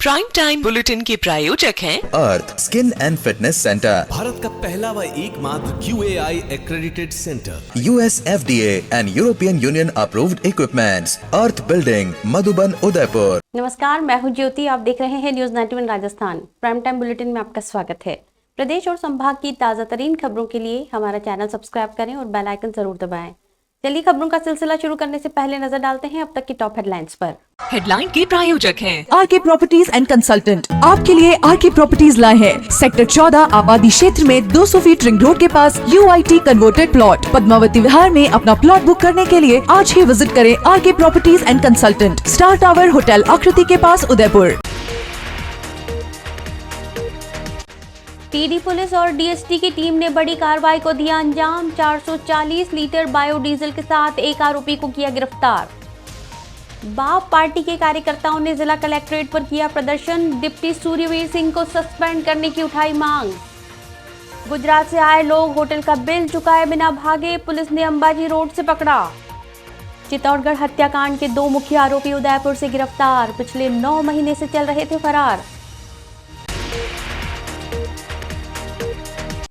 Prime time bulletin के प्रायोजक हैं Earth skin and fitness centre, Bharat का पहला व एकमात्र QAI accredited centre, US FDA and European Union approved equipments, Earth building, Madhuban, Udaipur. नमस्कार, मैं हूं ज्योति। आप देख रहे हैं news 91 Rajasthan. Prime time bulletin में आपका स्वागत है। प्रदेश और संभाग की ताजा तरीन खबरों के लिए हमारा चैनल सब्सक्राइब करें और बेल आइकन जरूर दबाएं। चलिए खबरों का सिलसिला शुरू करने से पहले नजर डालते हैं अब तक की टॉप हेडलाइंस पर। हेडलाइन के प्रायोजक हैं आरके प्रॉपर्टीज एंड कंसल्टेंट। आपके लिए आरके प्रॉपर्टीज लाए हैं सेक्टर 14 आबादी क्षेत्र में 200 फीट रिंग रोड के पास UIT converted plot Padmavati Vihar में। अपना प्लॉट बुक करने के लिए आज ही विजिट करें RK properties and consultant, star tower hotel Aakriti के पास, उदयपुर। टीडी पुलिस और डीएसटी की टीम ने बड़ी कार्रवाई को दिया अंजाम। 440 लीटर बायोडीजल के साथ एक आरोपी को किया गिरफ्तार। बाप पार्टी के कार्यकर्ताओं ने जिला कलेक्ट्रेट पर किया प्रदर्शन। डिप्टी सूर्यवीर सिंह को सस्पेंड करने की उठाई मांग। गुजरात से आए लोग होटल का बिल चुकाए बिना भागे, पुलिस ने अंबाजी रोड से पकड़ा। चित्तौड़गढ़ हत्याकांड के 2 मुख्य आरोपी उदयपुर से गिरफ्तार, पिछले 9 महीने से चल रहे थे फरार।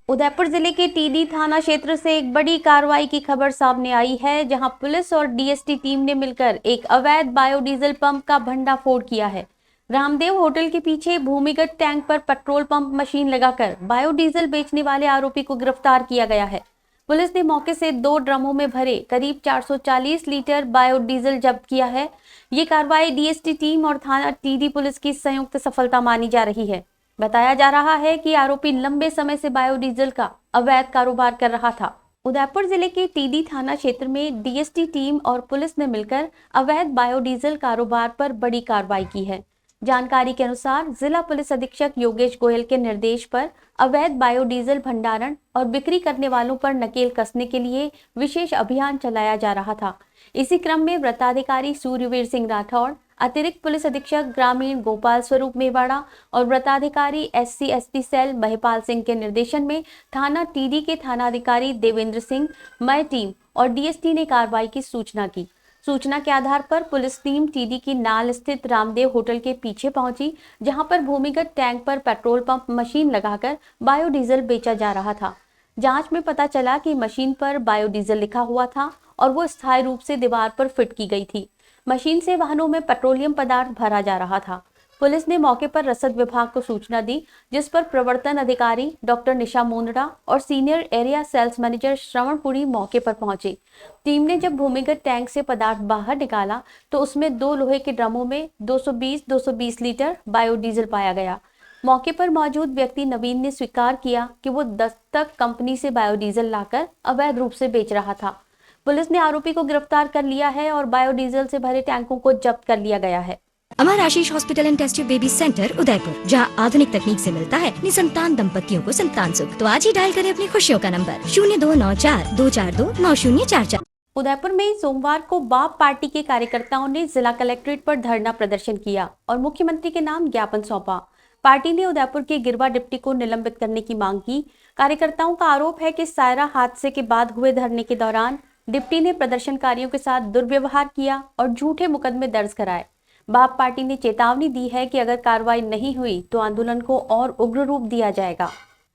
उदयपुर जिले के टीडी थाना क्षेत्र से एक बड़ी कार्रवाई की खबर सामने आई है, जहां पुलिस और डीएसटी टीम ने मिलकर एक अवैध बायोडीजल पंप का भंडाफोड़ किया है। रामदेव होटल के पीछे भूमिगत टैंक पर पेट्रोल पंप मशीन लगाकर बायोडीजल बेचने वाले आरोपी को गिरफ्तार किया गया है। पुलिस ने मौके से 2 ड्रमों में भरे करीब 440 लीटर बायोडीजल जब्त किया है। ये कार्रवाई डीएसटी टीम और थाना टीडी पुलिस की संयुक्त सफलता मानी जा रही है। बताया जा रहा है कि आरोपी लंबे समय से बायोडीजल का अवैध कारोबार कर रहा था। उदयपुर जिले के टीडी थाना क्षेत्र में डीएसटी टीम और पुलिस ने मिलकर अवैध बायोडीजल कारोबार पर बड़ी कार्रवाई की है। जानकारी के अनुसार जिला पुलिस अधीक्षक योगेश गोयल के निर्देश पर अवैध बायोडीजल भंडारण और बिक्री करने वालों पर नकेल कसने के लिए विशेष अभियान चलाया जा रहा था। इसी क्रम में व्रताधिकारी सूर्यवीर सिंह राठौड़, अतिरिक्त पुलिस अधीक्षक ग्रामीण गोपाल स्वरूप मेवाड़ा और व्रताधिकारी SC/SP सेल महिपाल सिंह के निर्देशन में थाना टीडी के थानाधिकारी देवेंद्र सिंह, मय टीम और डीएसटी ने कार्रवाई की सूचना की। सूचना के आधार पर पुलिस टीम टीडी की नाल स्थित रामदेव होटल के पीछे पहुंची, जहां पर भूमिगत टैंक पर पेट्रोल पंप मशीन लगाकर बायोडीजल बेचा जा रहा था। जांच में पता चला कि मशीन पर बायोडीजल लिखा हुआ था और वो स्थायी रूप से दीवार पर फिट की गई थी। मशीन से वाहनों में पेट्रोलियम पदार्थ भरा जा रहा था। पुलिस ने मौके पर रसद विभाग को सूचना दी, जिस पर प्रवर्तन अधिकारी डॉक्टर निशा मुंदड़ा और सीनियर एरिया सेल्स मैनेजर श्रवणपुरी मौके पर पहुंचे। टीम ने जब भूमिगत टैंक से पदार्थ बाहर निकाला तो उसमें 2 लोहे के ड्रमों में 220 लीटर बायोडीजल पाया गया। मौके पर मौजूद व्यक्ति नवीन ने स्वीकार किया कि वो दस्तक कंपनी से बायोडीजल लाकर अवैध रूप से बेच रहा था। पुलिस ने आरोपी को गिरफ्तार कर लिया है और बायोडीजल से भरे टैंकों को जब्त कर लिया गया है। Amar Ashish hospital and test tube baby centre Udaipur, जहां आधुनिक तकनीक से मिलता है निसंतान दंपतियों को संतान सुख। तो आज ही डायल करें अपनी खुशियों का नंबर 0294-242-9044। उदयपुर में सोमवार को बाप पार्टी के कार्यकर्ताओं ने जिला कलेक्ट्रेट पर धरना प्रदर्शन किया और मुख्यमंत्री के नाम ज्ञापन सौंपा। पार्टी ने उदयपुर के गिरवा डिप्टी को निलंबित करने की मांग की। कार्यकर्ताओं का आरोप है कि सायरा हादसे के बाद हुए धरने के दौरान डिप्टी ने प्रदर्शनकारियों के साथ दुर्व्यवहार किया और झूठे मुकदमे दर्ज कराए। बाप पार्टी ने चेतावनी दी है कि अगर कार्रवाई नहीं हुई तो आंदोलन को और उग्र रूप दिया जाएगा।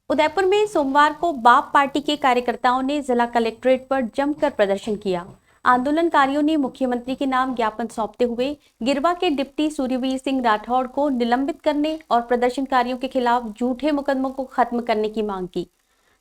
उदयपुर में सोमवार को बाप पार्टी के कार्यकर्ताओं ने जिला कलेक्ट्रेट पर जमकर प्रदर्शन किया। आंदोलनकारियों ने मुख्यमंत्री के नाम ज्ञापन सौंपते हुए गिरवा के डिप्टी सूर्यवीर सिंह राठौड़ को निलंबित करने और प्रदर्शनकारियों के खिलाफ झूठे मुकदमों को खत्म करने की मांग की।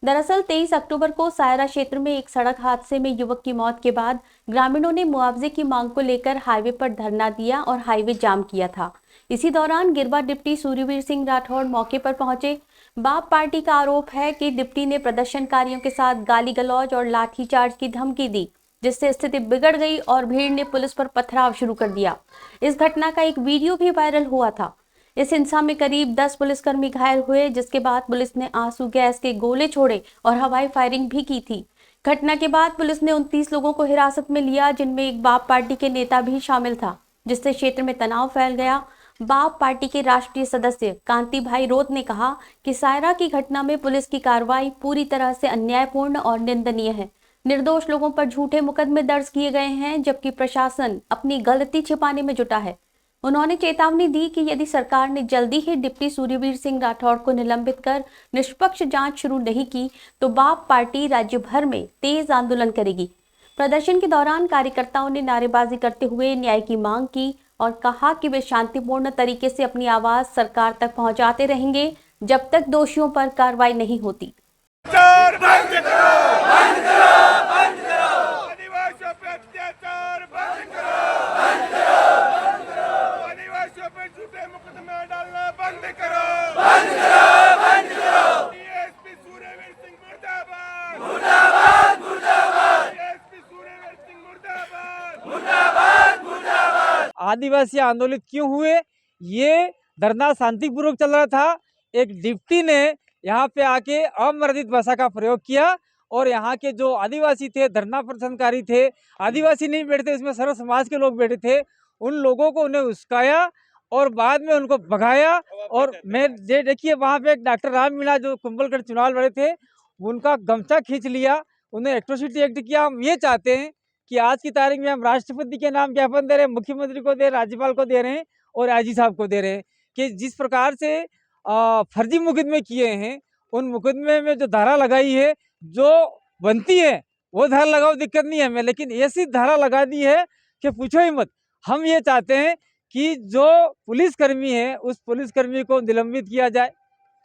दरअसल 23 अक्टूबर को सायरा क्षेत्र में एक सड़क हादसे में युवक की मौत के बाद ग्रामीणों ने मुआवजे की मांग को लेकर हाईवे पर धरना दिया और हाईवे जाम किया था। इसी दौरान गिरवा डिप्टी सूर्यवीर सिंह राठौड़ मौके पर पहुंचे। बाप पार्टी का आरोप है कि डिप्टी ने प्रदर्शनकारियों के साथ गाली गलौज और लाठीचार्ज की धमकी दी, जिससे स्थिति बिगड़ गई और भीड़ ने पुलिस पर पथराव शुरू कर दिया। इस घटना का एक वीडियो भी वायरल हुआ था। इस हिंसा में करीब 10 पुलिसकर्मी घायल हुए, जिसके बाद पुलिस ने आंसू गैस के गोले छोड़े और हवाई फायरिंग भी की थी। घटना के बाद पुलिस ने 29 लोगों को हिरासत में लिया, जिनमें एक बाप पार्टी के नेता भी शामिल था, जिससे क्षेत्र में तनाव फैल गया। बाप पार्टी के राष्ट्रीय सदस्य कांति भाई रोत ने कहा कि सायरा की घटना में पुलिस की कार्रवाई पूरी तरह से अन्यायपूर्ण और निंदनीय है। निर्दोष लोगों पर झूठे मुकदमे दर्ज किए गए हैं, जबकि प्रशासन अपनी गलती छिपाने में जुटा है। उन्होंने चेतावनी दी कि यदि सरकार ने जल्दी ही डिप्टी सूर्यवीर सिंह राठौड़ को निलंबित कर निष्पक्ष जांच शुरू नहीं की तो बाप पार्टी राज्य भर में तेज आंदोलन करेगी। प्रदर्शन के दौरान कार्यकर्ताओं ने नारेबाजी करते हुए न्याय की मांग की और कहा कि वे शांतिपूर्ण तरीके से अपनी आवाज सरकार तक पहुंचाते रहेंगे जब तक दोषियों पर कार्रवाई नहीं होती। आदिवासी आंदोलित क्यों हुए? ये धरना शांतिपूर्वक चल रहा था। एक डिप्टी ने यहाँ पे आके अमर्यादित भाषा का प्रयोग किया और यहाँ के जो आदिवासी थे, धरना प्रदर्शनकारी थे, आदिवासी नहीं बैठे थे, इसमें सर्व समाज के लोग बैठे थे, उन लोगों को उन्हें उस्काया और बाद में उनको भगाया। और मैं देखिए वहाँ पे एक डॉक्टर राम मीणा जो कुंभलगढ़ चुनाव लड़े थे, उनका गमछा खींच लिया, उन्हें एट्रोसिटी एक्ट किया। हम ये चाहते हैं कि आज की तारीख में हम राष्ट्रपति के नाम ज्ञापन दे रहे हैं, मुख्यमंत्री को दे रहे हैं, राज्यपाल को दे रहे हैं और आईजी साहब को दे रहे हैं कि जिस प्रकार से फर्जी मुकदमे किए हैं, उन मुकदमे में जो धारा लगाई है जो बनती है वो धारा लगाओ, दिक्कत नहीं है हमें, लेकिन ऐसी धारा लगा दी है कि पूछो ही मत। हम ये चाहते हैं कि जो पुलिसकर्मी है उस पुलिसकर्मी को निलंबित किया जाए,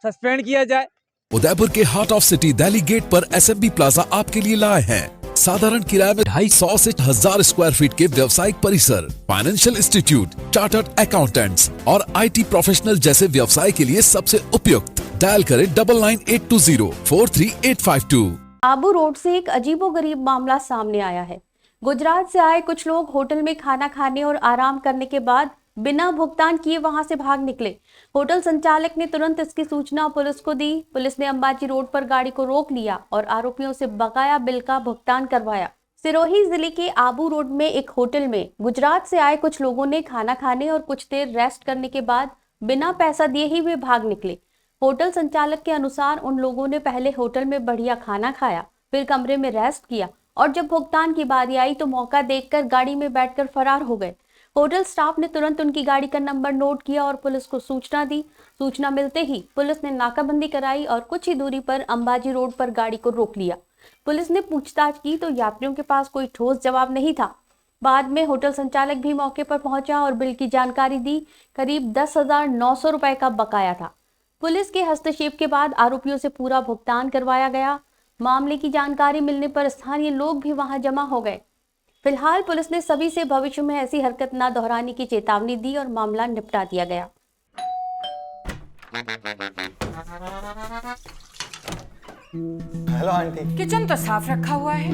सस्पेंड किया जाए। उदयपुर के heart of city Delhi gate पर एसएमबी प्लाजा आपके लिए लाए हैं साधारण किराए में 250 से 1000 स्क्वायर फीट के व्यवसायिक परिसर, फाइनेंशियल इंस्टीट्यूट, चार्टर्ड अकाउंटेंट्स और आईटी प्रोफेशनल जैसे व्यवसाय के लिए सबसे उपयुक्त। डायल करें 9982043852। आबू रोड से एक अजीबोगरीब मामला सामने आया है। गुजरात से आए कुछ लोग होटल में खाना खाने और आराम करने के बाद बिना भुगतान किए वहां से भाग निकले। होटल संचालक ने तुरंत इसकी सूचना पुलिस को दी। पुलिस ने अंबाजी रोड पर गाड़ी को रोक लिया और आरोपियों से बकाया बिल का भुगतान करवाया। सिरोही जिले के आबू रोड में एक होटल में गुजरात से आए कुछ लोगों ने खाना खाने और कुछ देर रेस्ट करने के बाद बिना पैसा दिए ही वे भाग निकले। होटल संचालक के अनुसार उन लोगों ने पहले होटल में बढ़िया खाना खाया, फिर कमरे में रेस्ट किया और जब भुगतान की बारी आई तो मौका देखकर गाड़ी में बैठकर फरार हो गए। होटल स्टाफ ने तुरंत उनकी गाड़ी का नंबर नोट किया और पुलिस को सूचना दी। सूचना मिलते ही पुलिस ने नाकाबंदी कराई और कुछ ही दूरी पर अंबाजी रोड पर गाड़ी को रोक लिया। पुलिस ने पूछताछ की तो यात्रियों के पास कोई ठोस जवाब नहीं था। बाद में होटल संचालक भी मौके पर पहुंचा और बिल की जानकारी दी। करीब 10,900 रुपए का बकाया था। पुलिस के हस्तक्षेप के बाद आरोपियों से पूरा भुगतान करवाया गया। मामले की जानकारी मिलने पर स्थानीय लोग भी वहां जमा हो गए। फिलहाल पुलिस ने सभी से भविष्य में ऐसी हरकत न दोहराने की चेतावनी दी और मामला निपटा दिया गया। Hello aunty. किचन तो साफ रखा हुआ है।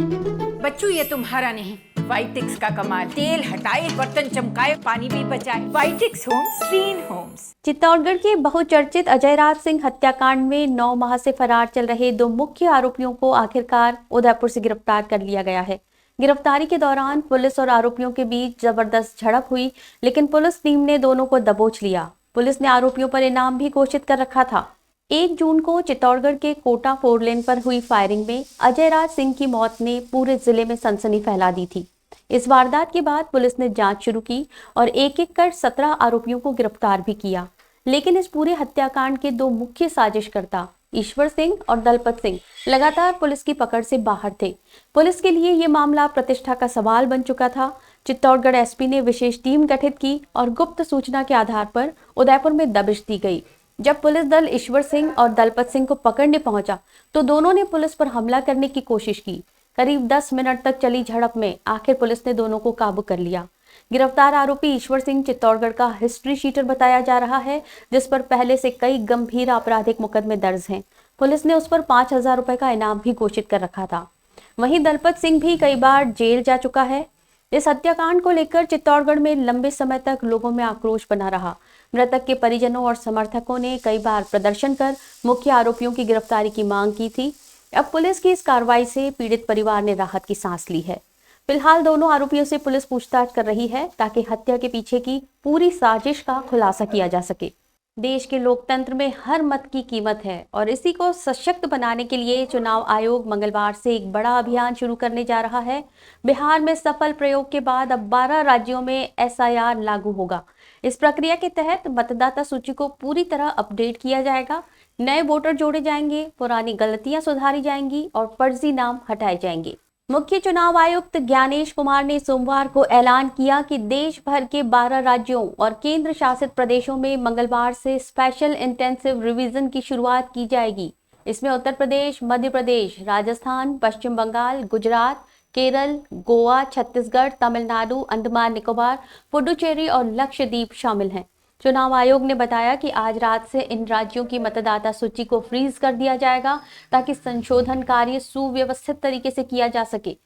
बच्चू ये तुम्हारा नहीं, वाइटिक्स का कमाल। तेल हटाए, बर्तन चमकाए, पानी भी बचाए। वाइटिक्स होम्स, क्लीन होम्स। चित्तौड़गढ़ के बहुचर्चित अजय राज सिंह हत्याकांड में 9 माह से फरार चल रहे 2 मुख्य आरोपियों को आखिरकार उदयपुर से गिरफ्तार कर लिया गया है। गिरफ्तारी के दौरान पुलिस और आरोपियों के बीच जबरदस्त झड़प हुई, लेकिन पुलिस टीम ने दोनों को दबोच लिया। पुलिस ने आरोपियों पर इनाम भी घोषित कर रखा था। 1 जून को चित्तौड़गढ़ के कोटा 4 लेन पर हुई फायरिंग में अजय राज सिंह की मौत ने पूरे जिले में सनसनी फैला दी थी। इस वारदात के बाद पुलिस ने जांच शुरू की और एक-एक कर 17 आरोपियों को गिरफ्तार भी किया। लेकिन इस पूरे हत्याकांड के 2 मुख्य साजिशकर्ता ईश्वर सिंह और दलपत सिंह लगातार पुलिस की पकड़ से बाहर थे। पुलिस के लिए ये मामला प्रतिष्ठा का सवाल बन चुका था। चित्तौड़गढ़ एसपी ने विशेष टीम गठित की और गुप्त सूचना के आधार पर उदयपुर में दबिश दी गई। जब पुलिस दल ईश्वर सिंह और दलपत सिंह को पकड़ने पहुंचा तो दोनों ने पुलिस पर हमला करने की कोशिश की। करीब 10 मिनट तक चली झड़प में आखिर पुलिस ने दोनों को काबू कर लिया। गिरफ्तार आरोपी ईश्वर सिंह चित्तौड़गढ़ का हिस्ट्री शीटर बताया जा रहा है, जिस पर पहले से कई गंभीर आपराधिक मुकदमे दर्ज हैं। पुलिस ने उस पर 5,000 रुपए का इनाम भी घोषित कर रखा था। वहीं दलपत सिंह भी कई बार जेल जा चुका है। इस हत्याकांड को लेकर चित्तौड़गढ़ में लंबे समय तक लोगों में आक्रोश बना रहा। मृतक के परिजनों और समर्थकों ने कई बार प्रदर्शन कर मुख्य आरोपियों की गिरफ्तारी की मांग की थी। अब पुलिस की इस कार्रवाई से पीड़ित परिवार ने राहत की सांस ली है। फिलहाल दोनों आरोपियों से पुलिस पूछताछ कर रही है ताकि हत्या के पीछे की पूरी साजिश का खुलासा किया जा सके। देश के लोकतंत्र में हर मत की कीमत है और इसी को सशक्त बनाने के लिए चुनाव आयोग मंगलवार से एक बड़ा अभियान शुरू करने जा रहा है। बिहार में सफल प्रयोग के बाद अब 12 राज्यों में SIR लागू होगा। इस प्रक्रिया के तहत मतदाता सूची को पूरी तरह अपडेट किया जाएगा, नए वोटर जोड़े जाएंगे, पुरानी गलतियां सुधारी जाएंगी और फर्जी नाम हटाए जाएंगे। मुख्य चुनाव आयुक्त ज्ञानेश कुमार ने सोमवार को ऐलान किया कि देश भर के 12 राज्यों और केंद्र शासित प्रदेशों में मंगलवार से स्पेशल इंटेंसिव रिवीजन की शुरुआत की जाएगी। इसमें उत्तर प्रदेश, मध्य प्रदेश, राजस्थान, पश्चिम बंगाल, गुजरात, केरल, गोवा, छत्तीसगढ़, तमिलनाडु, अंडमान निकोबार, पुडुचेरी और लक्षद्वीप शामिल हैं। चुनाव आयोग ने बताया कि आज रात से इन राज्यों की मतदाता सूची को फ्रीज कर दिया जाएगा ताकि संशोधन कार्य सुव्यवस्थित तरीके से किया जा सके।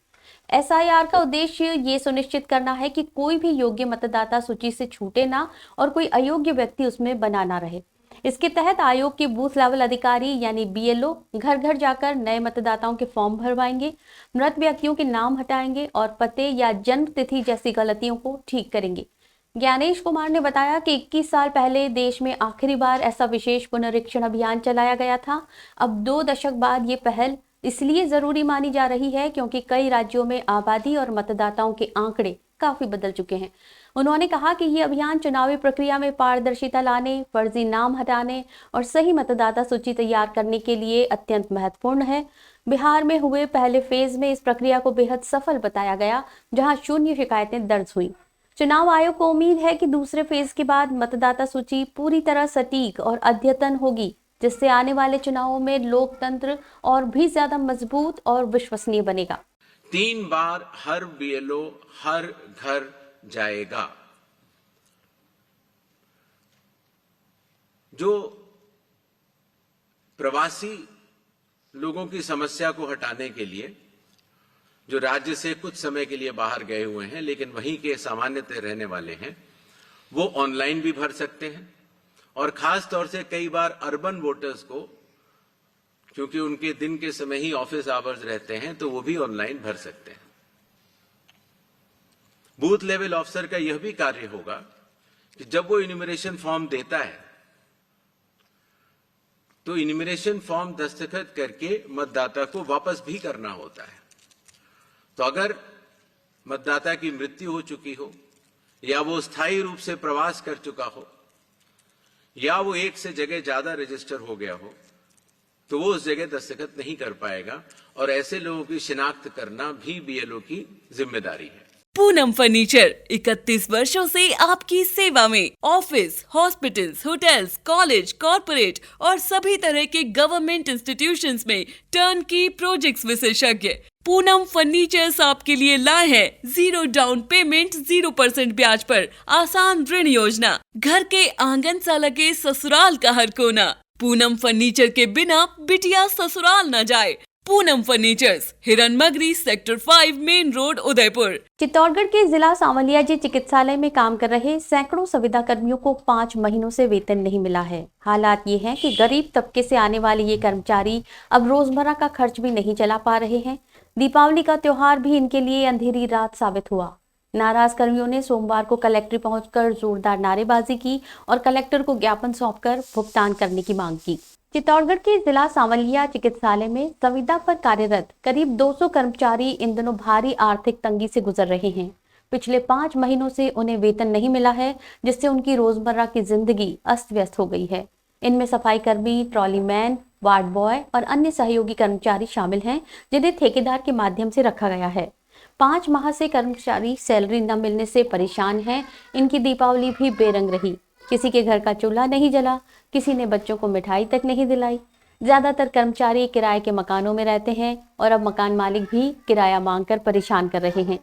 एसआईआर का उद्देश्य ये सुनिश्चित करना है कि कोई भी योग्य मतदाता सूची से छूटे ना और कोई अयोग्य व्यक्ति उसमें बना ना रहे। इसके तहत आयोग के बूथ लेवल अधिकारी यानी बीएलओ घर घर जाकर नए मतदाताओं के फॉर्म भरवाएंगे, मृत व्यक्तियों के नाम हटाएंगे और पते या जन्म तिथि जैसी गलतियों को ठीक करेंगे। ज्ञानेश कुमार ने बताया कि 21 साल पहले देश में आखिरी बार ऐसा विशेष पुनरीक्षण अभियान चलाया गया था। अब 2 दशक बाद ये पहल इसलिए जरूरी मानी जा रही है क्योंकि कई राज्यों में आबादी और मतदाताओं के आंकड़े काफी बदल चुके हैं। उन्होंने कहा कि ये अभियान चुनावी प्रक्रिया में पारदर्शिता लाने, फर्जी नाम हटाने और सही मतदाता सूची तैयार करने के लिए अत्यंत महत्वपूर्ण है। बिहार में हुए पहले फेज में इस प्रक्रिया को बेहद सफल बताया गया, जहां 0 शिकायतें दर्ज हुई। चुनाव आयोग को उम्मीद है कि दूसरे फेज के बाद मतदाता सूची पूरी तरह सटीक और अद्यतन होगी, जिससे आने वाले चुनावों में लोकतंत्र और भी ज्यादा मजबूत और विश्वसनीय बनेगा। 3 बार हर बीएलओ हर घर जाएगा। जो प्रवासी लोगों की समस्या को हटाने के लिए, जो राज्य से कुछ समय के लिए बाहर गए हुए हैं लेकिन वहीं के सामान्यतः रहने वाले हैं, वो ऑनलाइन भी भर सकते हैं। और खास तौर से कई बार अर्बन वोटर्स को, क्योंकि उनके दिन के समय ही ऑफिस आवर्स रहते हैं, तो वो भी ऑनलाइन भर सकते हैं। बूथ लेवल ऑफिसर का यह भी कार्य होगा कि जब वो इन्यूमरेशन फॉर्म देता है तो इन्यूमरेशन फॉर्म दस्तखत करके मतदाता को वापस भी करना होता है। तो अगर मतदाता की मृत्यु हो चुकी हो या वो स्थायी रूप से प्रवास कर चुका हो या वो एक से जगह ज्यादा रजिस्टर हो गया हो, तो वो उस जगह दस्तखत नहीं कर पाएगा और ऐसे लोगों की शिनाख्त करना भी बीएलओ की जिम्मेदारी है। पूनम फर्नीचर 31 वर्षों से आपकी सेवा में। Office, hospitals, hotels, college, corporate और सभी तरह के गवर्नमेंट इंस्टीट्यूशंस में टर्नकी प्रोजेक्ट्स विशेषज्ञ पूनम फर्नीचर्स आपके लिए लाए हैं 0 डाउन पेमेंट 0% ब्याज पर आसान ऋण योजना। घर के आंगन सा लगे ससुराल का हर कोना। पूनम फर्नीचर के बिना बिटिया ससुराल न जाए। Poonam furnitures, Hiranmagri, sector 5, main road, Udaipur. Chittorgarh के जिला सांवलिया जी चिकित्सालय में काम कर रहे सैकड़ों संविदा कर्मियों को 5 महीनों से वेतन नहीं मिला है। हालात ये हैं कि गरीब तबके से आने वाले ये कर्मचारी अब रोजमर्रा का खर्च भी नहीं चला पा रहे हैं। दीपावली का त्योहार भी इनके लिए अंधेरी रात साबित हुआ। नाराज कर्मियों ने सोमवार को कलेक्ट्रेट पहुंचकर जोरदार नारेबाजी की और कलेक्टर को ज्ञापन सौंपकर भुगतान करने की मांग की। चित्तौड़गढ़ के जिला सांवलिया चिकित्सालय में संविदा पर कार्यरत करीब 200 कर्मचारी इन दिनों भारी आर्थिक तंगी से गुजर रहे हैं। पिछले 5 महीनों से उन्हें वेतन नहीं मिला है, जिससे उनकी रोजमर्रा की जिंदगी अस्त व्यस्त हो गई है। इनमें सफाई कर्मी, ट्रॉली मैन, वार्ड बॉय और अन्य सहयोगी कर्मचारी शामिल हैं, जिन्हें ठेकेदार के माध्यम से रखा गया है। 5 माह से कर्मचारी सैलरी न मिलने से परेशान हैं। इनकी दीपावली भी बेरंग रही। किसी के घर का चूल्हा नहीं जला, किसी ने बच्चों को मिठाई तक नहीं दिलाई। ज्यादातर कर्मचारी किराए के मकानों में रहते हैं और अब मकान मालिक भी किराया मांगकर परेशान कर रहे हैं।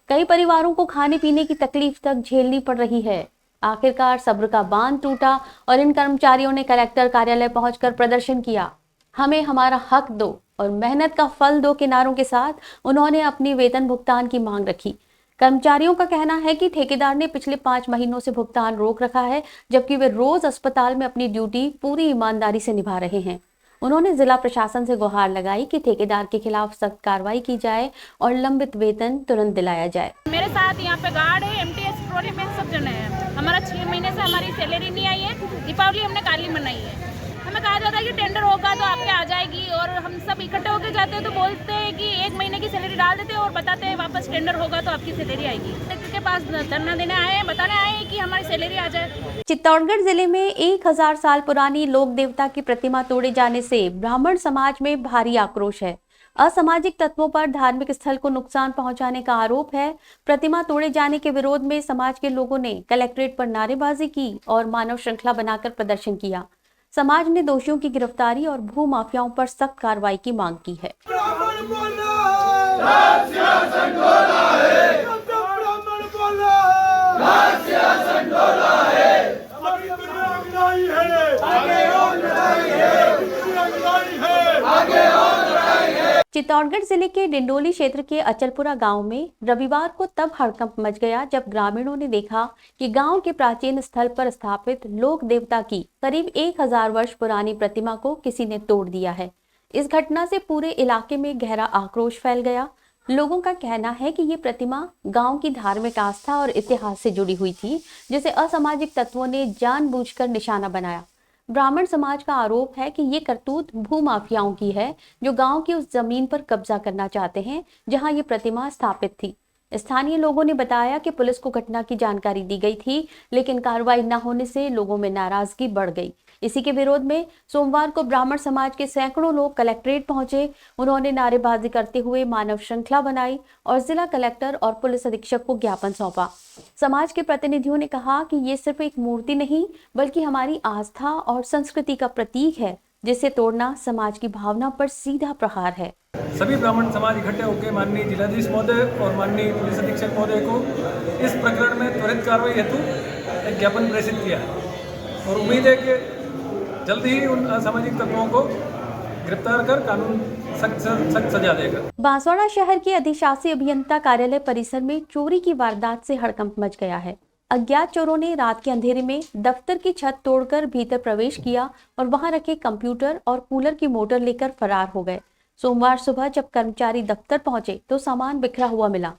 कई परिवारों को खाने पीने की तकलीफ तक झेलनी पड़ रही है। आखिरकार सब्र का बांध टूटा और इन कर्मचारियों ने कलेक्टर कार्यालय पहुंचकर प्रदर्शन किया। हमें हमारा हक दो और मेहनत का फल दो के नारों के साथ उन्होंने अपनी वेतन भुगतान की मांग रखी। कर्मचारियों का कहना है कि ठेकेदार ने पिछले 5 महीनों से भुगतान रोक रखा है, जबकि वे रोज अस्पताल में अपनी ड्यूटी पूरी ईमानदारी से निभा रहे हैं। उन्होंने जिला प्रशासन से गुहार लगाई कि ठेकेदार के खिलाफ सख्त कार्रवाई की जाए और लंबित वेतन तुरंत दिलाया जाए। मेरे साथ यहाँ पे गार्ड है, एमटीएस ट्रॉली में सब जने हैं। हमारा 6 महीने से हमारी सैलरी नहीं आई है। दीपावली हमने काली मनाई है। हमें कहा जाता है कि टेंडर होगा तो आपके आ जाएगी, और हम सब इकट्ठे होकर जाते हैं तो बोलते हैं कि 1 महीने की सैलरी डाल देते हैं और बताते हैं वापस टेंडर होगा तो आपकी सैलरी आएगी। कलेक्टर के पास धरना देने आए हैं, बताने आए हैं कि हमारी सैलरी आ जाए। चित्तौड़गढ़ जिले में 1000 साल पुरानी लोक देवता की प्रतिमा तोड़े जाने से ब्राह्मण समाज में भारी आक्रोश है। असामाजिक तत्वों पर धार्मिक स्थल को नुकसान पहुंचाने का आरोप है। प्रतिमा तोड़े जाने के विरोध में समाज के लोगों ने कलेक्ट्रेट पर नारेबाजी की और मानव श्रृंखला बनाकर प्रदर्शन किया। समाज ने दोषियों की गिरफ्तारी और भू माफियाओं पर सख्त कार्रवाई की मांग की है। चित्तौड़गढ़ जिले के डिंडोली क्षेत्र के अचलपुरा गांव में रविवार को तब हड़कंप मच गया जब ग्रामीणों ने देखा कि गांव के प्राचीन स्थल पर स्थापित लोक देवता की करीब 1000 वर्ष पुरानी प्रतिमा को किसी ने तोड़ दिया है। इस घटना से पूरे इलाके में गहरा आक्रोश फैल गया। लोगों का कहना है कि ये प्रतिमा गांव की धार्मिक आस्था और इतिहास से जुड़ी हुई थी, जिसे असामाजिक तत्वों ने जानबूझकर निशाना बनाया। ब्राह्मण समाज का आरोप है कि ये करतूत भू माफियाओं की है, जो गांव की उस जमीन पर कब्जा करना चाहते हैं जहां ये प्रतिमा स्थापित थी। स्थानीय लोगों ने बताया कि पुलिस को घटना की जानकारी दी गई थी, लेकिन कार्रवाई न होने से लोगों में नाराजगी बढ़ गई। इसी के विरोध में सोमवार को ब्राह्मण समाज के सैकड़ों लोग कलेक्ट्रेट पहुंचे। उन्होंने नारेबाजी करते हुए मानव श्रृंखला बनाई और जिला कलेक्टर और पुलिस अधीक्षक को ज्ञापन सौंपा। समाज के प्रतिनिधियों ने कहा कि ये सिर्फ एक मूर्ति नहीं, बल्कि हमारी आस्था और संस्कृति का प्रतीक है, जिसे तोड़ना समाज की भावना पर सीधा प्रहार है। सभी ब्राह्मण समाज इकट्ठे होकर माननीय जिलाधीश महोदय और माननीय पुलिस अधीक्षक महोदय को इस प्रकरण में त्वरित कार्रवाई हेतु एक ज्ञापन प्रेषित किया है और उम्मीद है कि जल्दी ही उन असामाजिक तत्वों को गिरफ्तार कर कानून सख्त सजा देगा। बांसवाड़ा शहर के अधिशासी अभियंता कार्यालय परिसर में चोरी की वारदात से हड़कंप मच गया है। अज्ञात चोरों ने रात के अंधेरे में दफ्तर की छत तोड़कर भीतर प्रवेश किया और वहां रखे कंप्यूटर और कूलर की मोटर लेकर फरार हो गए। सोमवार सुबह जब कर्मचारी दफ्तर पहुंचे तो सामान बिखरा हुआ मिला।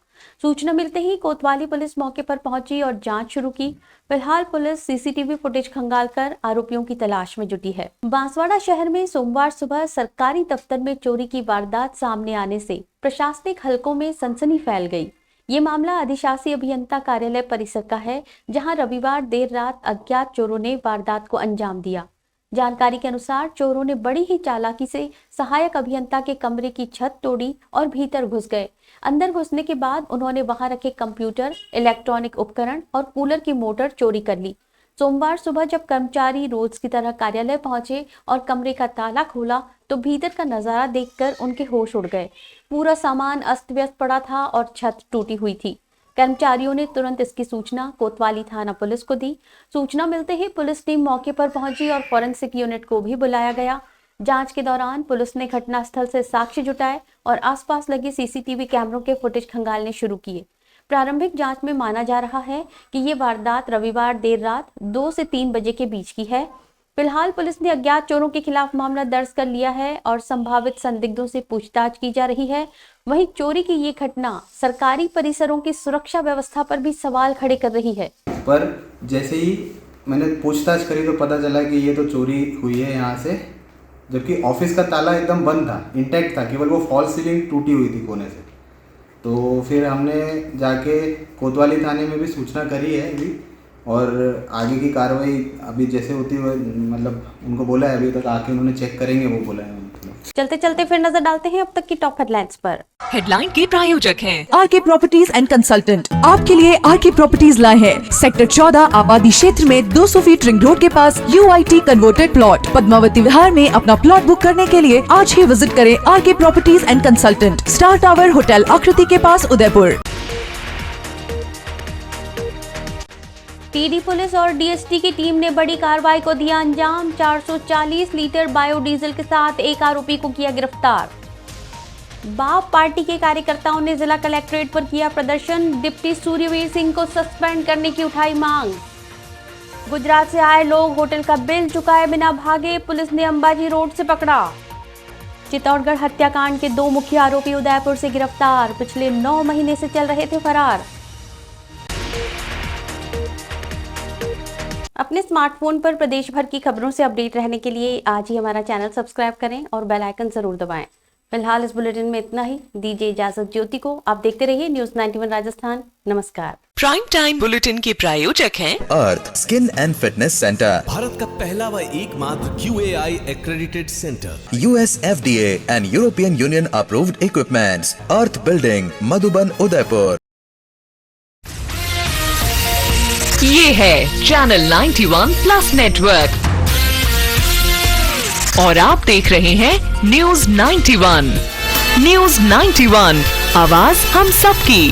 सूचना मिलते ही कोतवाली पुलिस मौके पर पहुंची और जांच शुरू की। फिलहाल पुलिस सीसीटीवी फुटेज खंगालकर आरोपियों की तलाश में जुटी है। बांसवाड़ा शहर में सोमवार सुबह सरकारी दफ्तर में चोरी की वारदात सामने आने से प्रशासनिक हलकों में सनसनी फैल गई। ये मामला अधिशासी अभियंता कार्यालय परिसर का है, जहां रविवार देर रात अज्ञात चोरों ने वारदात को अंजाम दिया। जानकारी के अनुसार चोरों ने बड़ी ही चालाकी से सहायक अभियंता के कमरे की छत तोड़ी और भीतर घुस गए। अंदर घुसने के बाद उन्होंने वहां रखे कंप्यूटर, इलेक्ट्रॉनिक उपकरण और कूलर की मोटर चोरी कर ली। सोमवार सुबह जब कर्मचारी रोज की तरह कार्यालय पहुंचे और कमरे का ताला खोला तो भीतर का नजारा देखकर उनके होश उड़ गए। पूरा सामान अस्त व्यस्त पड़ा था और छत टूटी हुई थी। कर्मचारियों ने तुरंत इसकी सूचना कोतवाली थाना पुलिस को दी। सूचना मिलते ही पुलिस टीम मौके पर पहुंची और फॉरेंसिक यूनिट को भी बुलाया गया। जांच के दौरान पुलिस ने घटनास्थल से साक्ष्य जुटाए और आसपास लगे सीसीटीवी कैमरों के फुटेज खंगालने शुरू किए। प्रारंभिक जांच में माना जा रहा है कि ये वारदात रविवार देर रात 2 से 3 बजे के बीच की है। फिलहाल पुलिस ने अज्ञात चोरों के खिलाफ मामला दर्ज कर लिया है और संभावित संदिग्धों से पूछताछ की जा रही है। वहीं चोरी की ये घटना सरकारी परिसरों की सुरक्षा व्यवस्था पर भी सवाल खड़े कर रही है। पर जैसे ही मैंने पूछताछ करी तो पता चला कि ये तो चोरी हुई है यहाँ से, जबकि ऑफिस का ताला एकदम बंद था, इंटैक्ट था, केवल वो फॉल सीलिंग टूटी हुई थी कोने से। तो फिर हमने जाके कोतवाली थाने में भी सूचना करी है अभी, और आगे की कार्रवाई अभी जैसे होती है मतलब उनको बोला है, अभी तक आके उन्होंने चेक करेंगे वो बोला है। चलते चलते फिर नजर डालते हैं अब तक की टॉप हेडलाइंस पर। हेडलाइन के प्रायोजक हैं आरके प्रॉपर्टीज एंड कंसल्टेंट। आपके लिए आरके प्रॉपर्टीज लाए हैं सेक्टर 14 आबादी क्षेत्र में 200 फीट रिंग रोड के पास UIT converted plot. Padmavati Vihar में अपना प्लॉट बुक करने के लिए आज ही विजिट करें RK properties and consultant, star tower hotel Aakriti के पास, उदयपुर। टीडी पुलिस और डीएसटी की टीम ने बड़ी कार्रवाई को दिया अंजाम। 440 लीटर बायोडीजल के साथ एक आरोपी को किया गिरफ्तार। बाप पार्टी के कार्यकर्ताओं ने जिला कलेक्ट्रेट पर किया प्रदर्शन। डिप्टी सूर्यवीर सिंह को सस्पेंड करने की उठाई मांग। गुजरात से आए लोग होटल का बिल चुकाए बिना भागे, पुलिस ने अंबाजी रोड से पकड़ा। चित्तौड़गढ़ हत्याकांड के 2 मुख्य आरोपी उदयपुर से गिरफ्तार, पिछले 9 महीने से चल रहे थे फरार। अपने स्मार्टफोन पर प्रदेश भर की खबरों से अपडेट रहने के लिए आज ही हमारा चैनल सब्सक्राइब करें और बेल आइकन जरूर दबाएं। फिलहाल इस बुलेटिन में इतना ही। दीजिए इजाजत ज्योति को। आप देखते रहिए न्यूज 91 राजस्थान। नमस्कार। प्राइम टाइम बुलेटिन के प्रायोजक हैं Earth skin and fitness centre, Bharat का पहला व एकमात्र QAI accredited centre, US FDA and European Union approved equipments, Earth building, Madhuban, Udaipur. ये है चैनल 91 प्लस नेटवर्क और आप देख रहे हैं न्यूज 91। न्यूज 91, आवाज हम सबकी।